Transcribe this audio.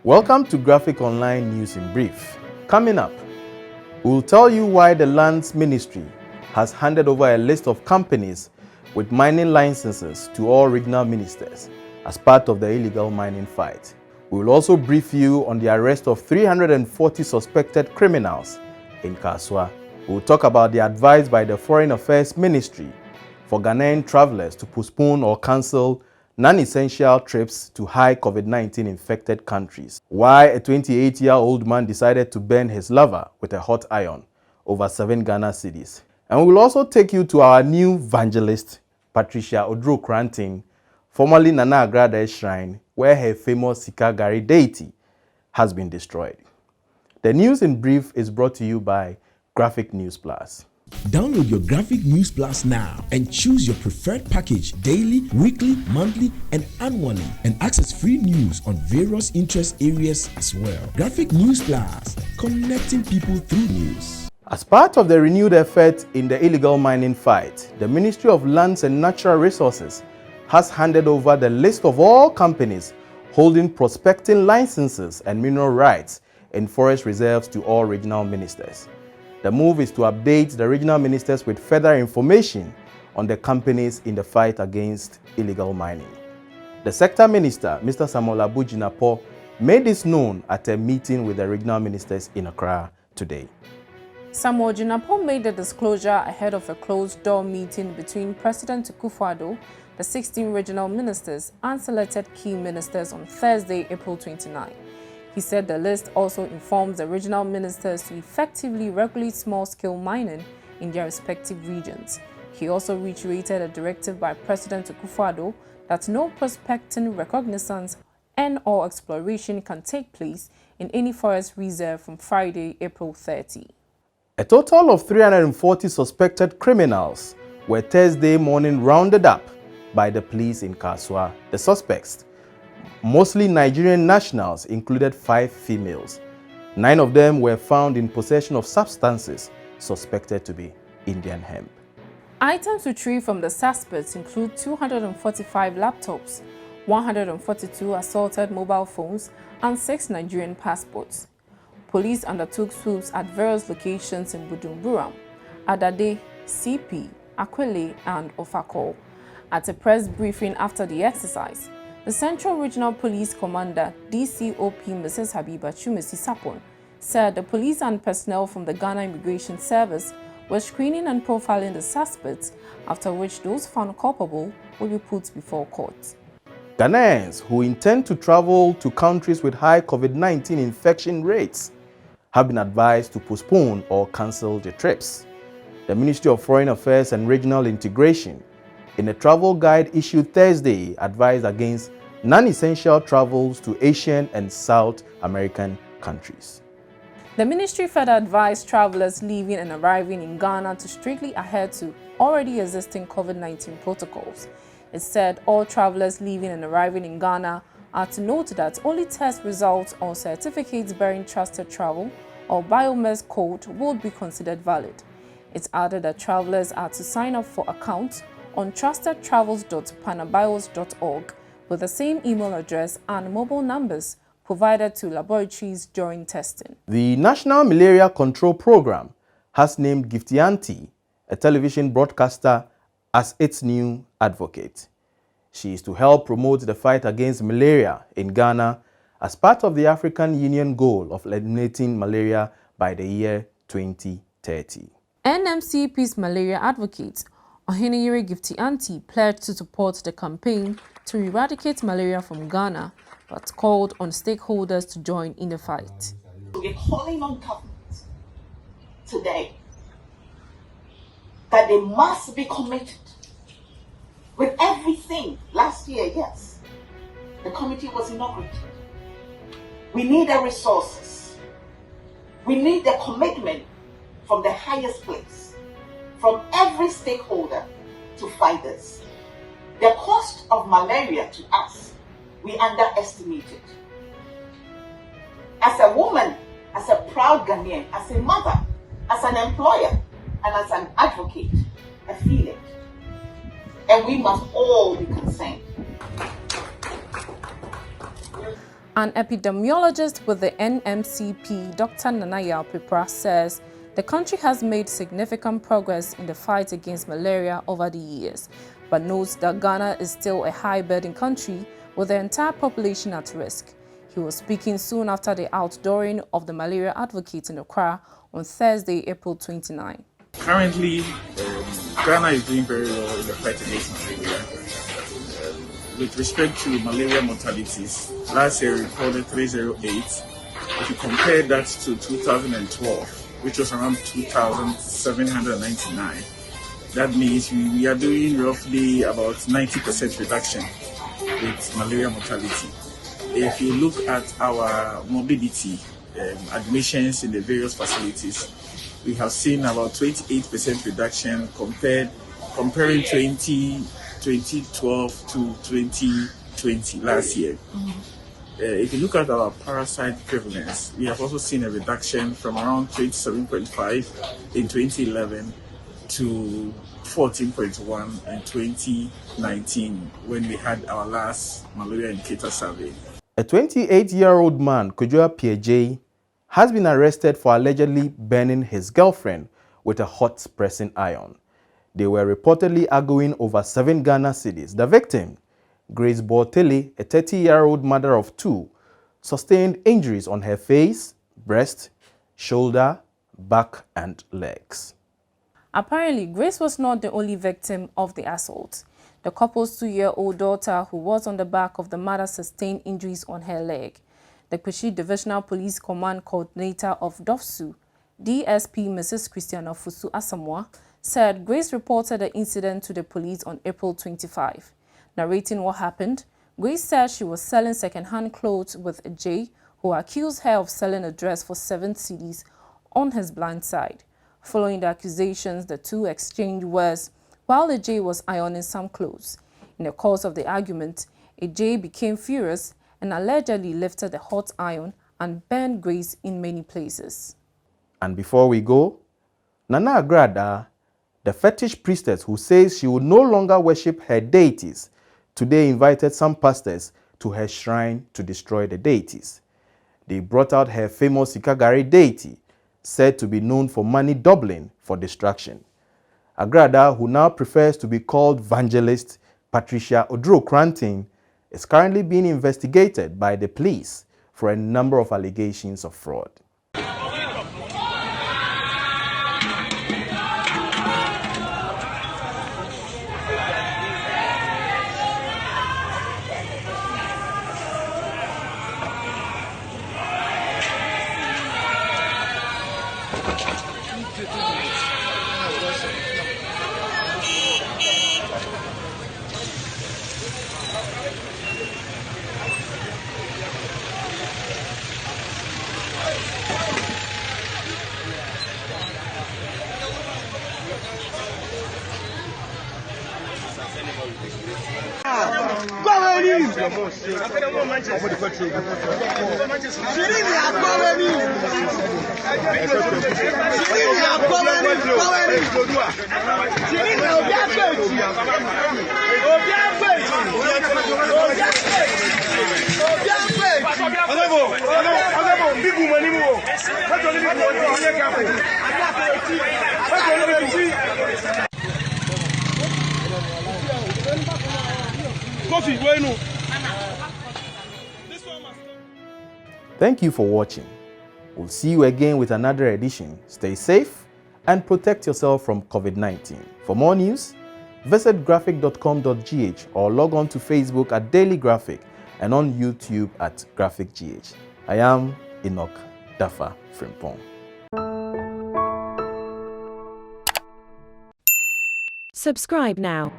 Welcome to Graphic Online News in Brief. Coming up, we'll tell you why the Lands Ministry has handed over a list of companies with mining licenses to all regional ministers as part of the illegal mining fight. We will also brief you on the arrest of 340 suspected criminals in Kasoa. We'll talk about the advice by the Foreign Affairs Ministry for Ghanaian travelers to postpone or cancel non-essential trips to high COVID-19 infected countries. Why a 28-year-old man decided to burn his lover with a hot iron over 7 Ghana cedis. And we will also take you to our new evangelist, Patricia Odro-Kranting, formerly Nana Agradaa's shrine, where her famous Sika Gari deity has been destroyed. The News in Brief is brought to you by Graphic News Plus. Download your Graphic News Plus now and choose your preferred package daily, weekly, monthly, and annually, and access free news on various interest areas as well. Graphic News Plus, connecting people through news. As part of the renewed effort in the illegal mining fight, the Ministry of Lands and Natural Resources has handed over the list of all companies holding prospecting licenses and mineral rights in forest reserves to all regional ministers. The move is to update the regional ministers with further information on the companies in the fight against illegal mining. The sector minister, Mr. Samuel Abu-Jinapor, made this known at a meeting with the regional ministers in Accra today. Samuel Jinapor made the disclosure ahead of a closed-door meeting between President Akufo-Addo, the 16 regional ministers, and selected key ministers on Thursday, April 29. He said the list also informs the regional ministers to effectively regulate small-scale mining in their respective regions. He also reiterated a directive by President Akufo-Addo that no prospecting, reconnaissance, and/or exploration can take place in any forest reserve from Friday, April 30. A total of 340 suspected criminals were Thursday morning rounded up by the police in Kasoa. The suspects, mostly Nigerian nationals, included 5 females. 9 of them were found in possession of substances suspected to be Indian hemp. Items retrieved from the suspects include 245 laptops, 142 assaulted mobile phones, and 6 Nigerian passports. Police undertook swoops at various locations in Bujumbura, Adade, CP, Akwele, and Ofako. At a press briefing after the exercise, the Central Regional Police Commander, DCOP Mrs. Habiba Chumesi Sapon, said the police and personnel from the Ghana Immigration Service were screening and profiling the suspects, after which those found culpable will be put before court. Ghanaians who intend to travel to countries with high COVID-19 infection rates have been advised to postpone or cancel their trips. The Ministry of Foreign Affairs and Regional Integration, in a travel guide issued Thursday, advised against non-essential travels to Asian and South American countries. The ministry further advised travelers leaving and arriving in Ghana to strictly adhere to already existing COVID-19 protocols. It said all travelers leaving and arriving in Ghana are to note that only test results or certificates bearing trusted travel or biometric code will be considered valid. It added that travelers are to sign up for accounts on trustedtravels.panabios.org with the same email address and mobile numbers provided to laboratories during testing. The National Malaria Control Program has named Gifty Anti, a television broadcaster, as its new advocate. She is to help promote the fight against malaria in Ghana as part of the African Union goal of eliminating malaria by the year 2030. NMCP's Malaria Advocate, Oheneyere Gifty Anti, pledged to support the campaign to eradicate malaria from Ghana, but called on stakeholders to join in the fight. We're calling on government today that they must be committed with everything. Last year, yes, the committee was inaugurated. We need the resources. We need the commitment from the highest place, from every stakeholder to fight this. The cost of malaria to us, we underestimate it. As a woman, as a proud Ghanaian, as a mother, as an employer, and as an advocate, I feel it. And we must all be concerned. An epidemiologist with the NMCP, Dr. Nanaya Pipra, says the country has made significant progress in the fight against malaria over the years, but notes that Ghana is still a high-burden country with the entire population at risk. He was speaking soon after the outdooring of the Malaria Advocate in Accra on Thursday, April 29. Currently, Ghana is doing very well in the fight against malaria. With respect to malaria mortalities, last year we recorded 308. If you compare that to 2012, which was around 2,799, that means we are doing roughly about 90% reduction with malaria mortality. If you look at our morbidity, admissions in the various facilities, we have seen about 28% reduction comparing 2012 to 2020 last year. If you look at our parasite prevalence, we have also seen a reduction from around 27.5 in 2011 to 14.1 in 2019 when we had our last malaria indicator survey. A 28-year-old man, Kojoa P.J., has been arrested for allegedly burning his girlfriend with a hot pressing iron. They were reportedly arguing over 7 Ghana cedis. The victim, Grace Bortele, a 30-year-old mother of 2, sustained injuries on her face, breast, shoulder, back, and legs. Apparently, Grace was not the only victim of the assault. The couple's 2-year-old daughter, who was on the back of the mother, sustained injuries on her leg. The Kwishi Divisional Police Command Coordinator of DOFSU, DSP Mrs. Christiana Fusu Asamoah, said Grace reported the incident to the police on April 25. Narrating what happened, Grace said she was selling second-hand clothes with a J, who accused her of selling a dress for 7 cedis on his blind side. Following the accusations, the two exchanged words while the J was ironing some clothes. In the course of the argument, a J became furious and allegedly lifted the hot iron and burned Grace in many places. And before we go, Nana Agradaa, the fetish priestess who says she will no longer worship her deities, today invited some pastors to her shrine to destroy the deities. They brought out her famous sika gari deity, said to be known for money doubling for destruction. Agradaa, who now prefers to be called Evangelist Patricia Odro Kranting, is currently being investigated by the police for a number of allegations of fraud. Thank you for watching. We'll see you again with another edition. Stay safe and protect yourself from COVID-19. For more news, visit graphic.com.gh or log on to Facebook at Daily Graphic and on YouTube at GraphicGH. I am Enoch Dafa Frimpong. Subscribe now.